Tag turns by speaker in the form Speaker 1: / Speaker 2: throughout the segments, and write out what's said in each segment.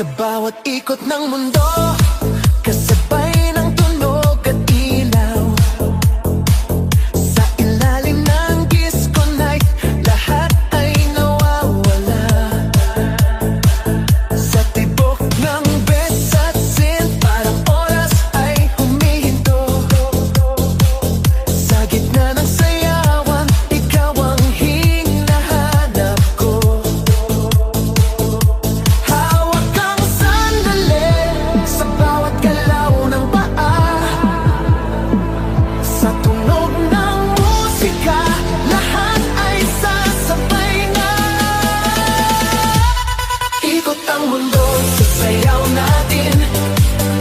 Speaker 1: Sa bawat ikot ng mundo, kasabay ng tunog at ilaw. Sa ilalim ng disco night, lahat ay nawawala. Sa tibok ng bass at synth, parang oras ay humihinto. Sa gitna ng sayawan, ikaw ang hinahanap ko. Hawak kang sandali sa bawat galaw ng paa. Sa tunog ng musika, lahat ay sasabay na. Ikot ang mundo sa sayaw natin,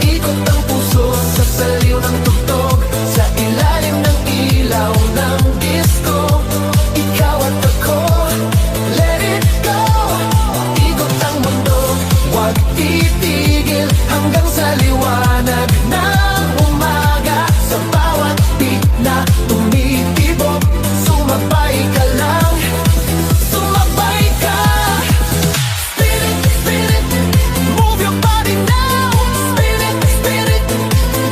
Speaker 1: ikot ang puso sa saliw ng tugtog. Sa ilalim ng ilaw ng disco, ikaw at ako, let it go. Ikot ang mundo, huwag titigil hanggang sa liwanag ng umaga. Sa bawat beat na tumitibok, sumabay ka lang, sumabay ka. Spin it, spin it, move your body now. Spin it,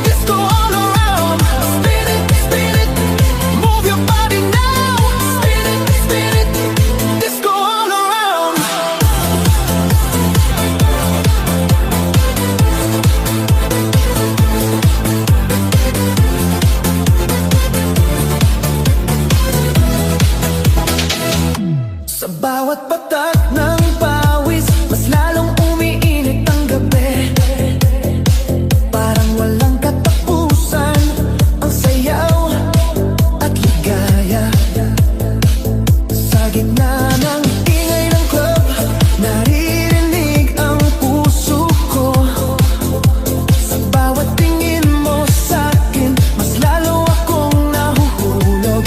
Speaker 1: disco all around. Spin it, move your body now. Spin it, disco all around. Sa bawat patak ng pawis, mas lalong umiinit ang gabi. Parang walang katapusan ang sayaw at ligaya. Sa gitna ng ingay ng club, naririnig ang puso ko. Sa bawat tingin mo sa'kin, mas lalo akong nahuhulog.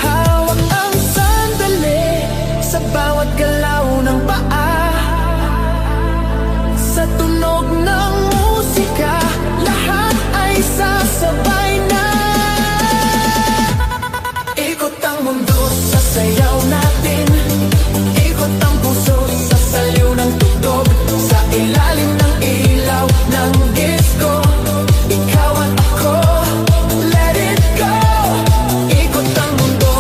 Speaker 1: Hawak ang sandali sa bawat galaw ng paa. Sa tunog ng musika, lahat ay sasabay na. Ikot ang mundo sa sayaw natin, ikot ang puso sa saliw ng tugtog. Sa ilalim ng ilaw ng disco, ikaw at ako, let it go. Ikot ang mundo,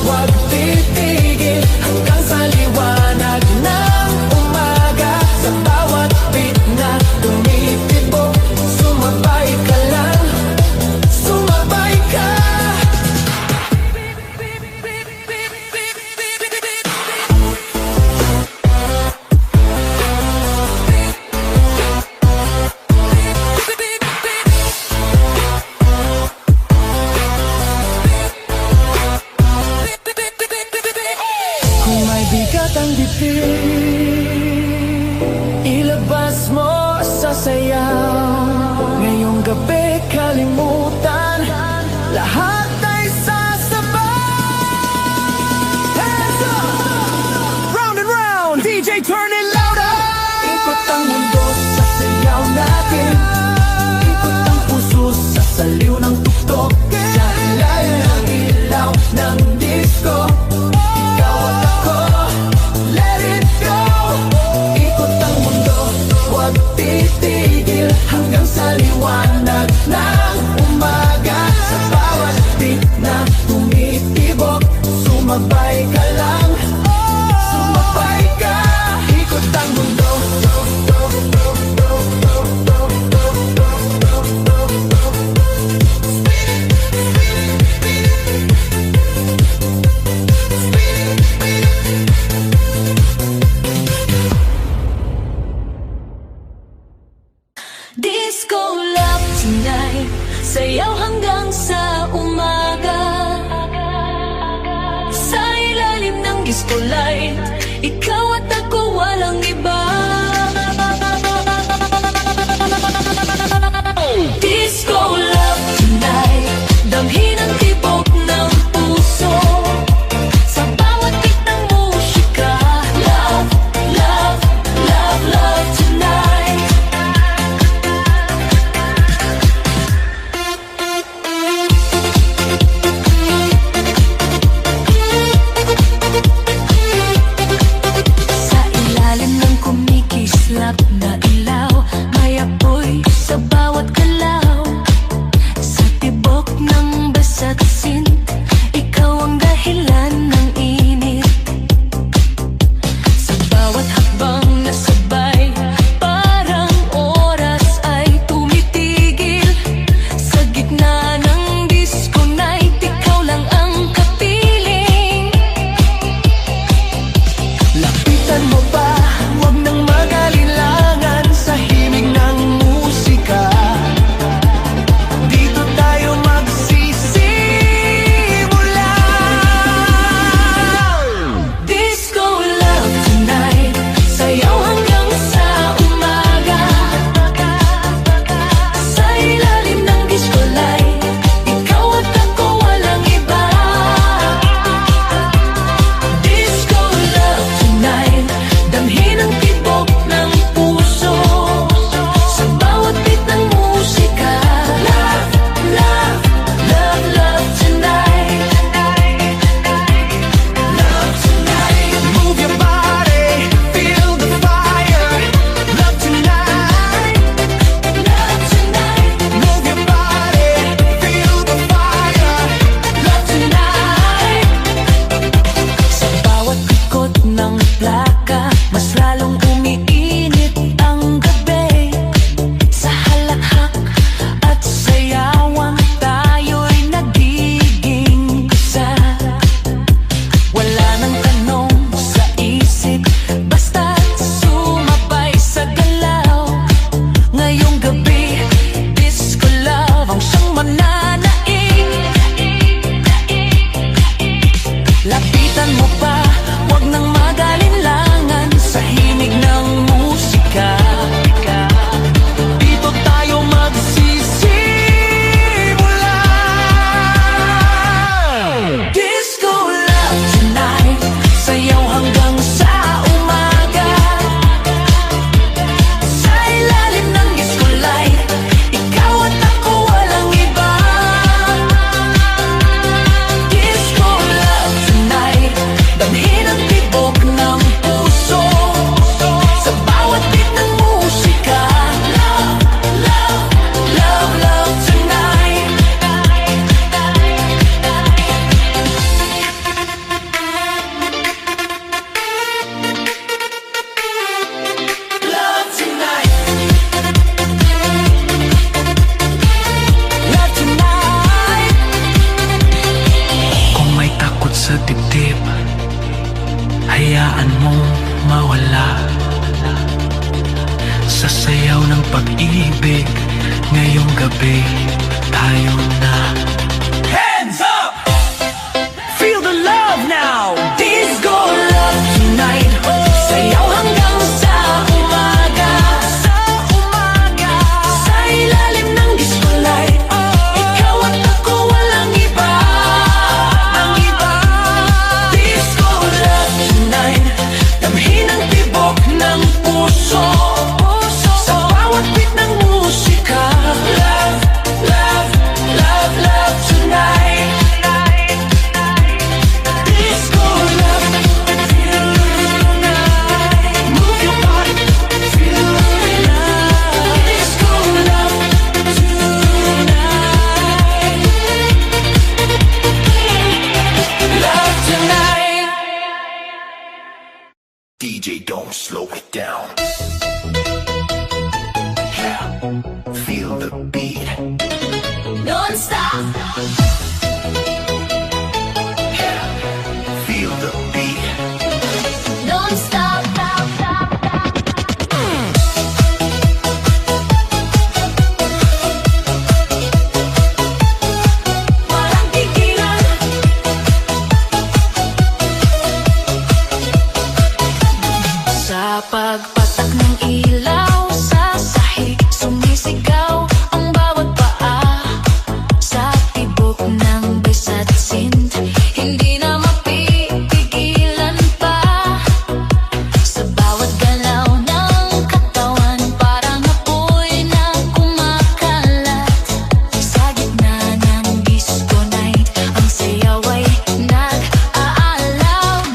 Speaker 1: huwag titigil hanggang sa liwanag ng umaga. Sa bawat beat na tumitibok, sumabay ka lang, sumabay ka. Kung may bigat ang dibdib, ilabas mo sa sayaw. Ngayong gabi kalimutan, lahat ay sasabay. Hands up! Round and round, DJ turn it louder. Ikot ang mundo sa sayaw natin, ikot ang puso sa saliw ng tugtog. Sa ilalim ng ilaw ng disco, ikaw at ako, let it go. Ikot ang mundo, huwag titigil hanggang sa liwanag ng umaga. Sa bawat pag-ibig. Ngayong gabi, tayo na. Hands up! Feel the love now! Disco love tonight. Sayaw hanggang sa umaga. Sa ilalim ng disco light. Ikaw at ako, walang iba. Disco love tonight. Damhin ang tibok ng puso. Sa bawat beat ng musika. Love, love, love, love tonight. Disco love, feel tonight. Move your body, feel love. Disco love tonight. Love tonight. DJ, don't slow it down. Yeah, feel the beat. Non-stop. Yeah, feel the beat. Non-stop. Walang tigilan. Sa pagpatak ng ilaw sa sahig, sumisigaw ang bawat paa. Sa tibok ng bisa't sind, hindi na mapipigilan pa. Sa bawat galaw ng katawan, parang apoy na kumakalat. Sa gitna ng disco night, ang sayaw ay nag-aalam.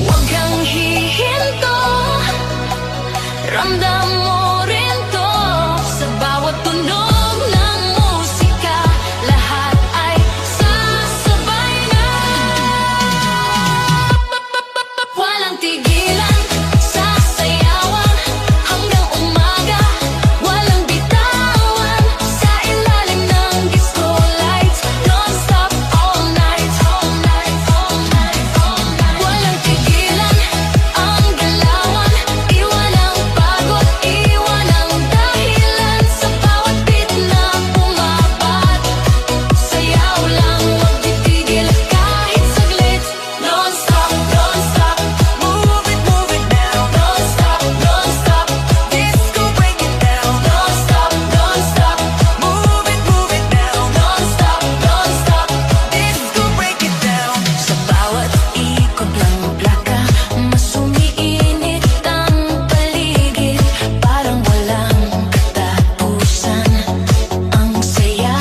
Speaker 1: Huwag kang hihinto, ramdam mo rin to. Sa bawat tunog ng musika, lahat ay sasabay na. Walang tigilan, sasayawan hanggang umaga. Walang bitawan, sa ilalim ng disco lights. Non-stop all night, all night, all night, all night. Walang tigilan, ang galawan. Iwan ang pagod, iwan ang dahilan. Sa bawat beat na bumabat, sayaw lang, huwag titigil kahit saglit. Non-stop, non-stop, move it now. Non-stop, non-stop, disco break it down. Non-stop, non-stop, move it now. Non-stop, non-stop, disco break it down. Sa bawat ikot ng plaka, mas umiinit ang paligid. Parang walang katapusan ang saya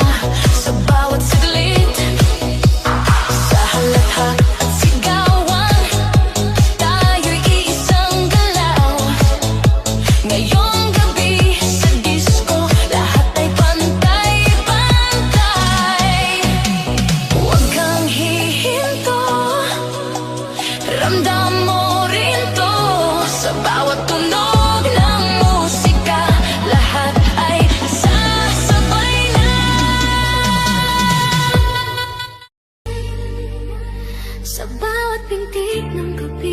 Speaker 1: sa bawat saglit. Sa halatha at sigawan, tayo'y iisang galaw. Ngayong gabi sa disco, lahat ay pantay-pantay. Huwag kang hihinto, ramdam mo rin to. Sa bawat tunog ng musika, lahat ay sasabay na. Sa bawat pintig ng gabi,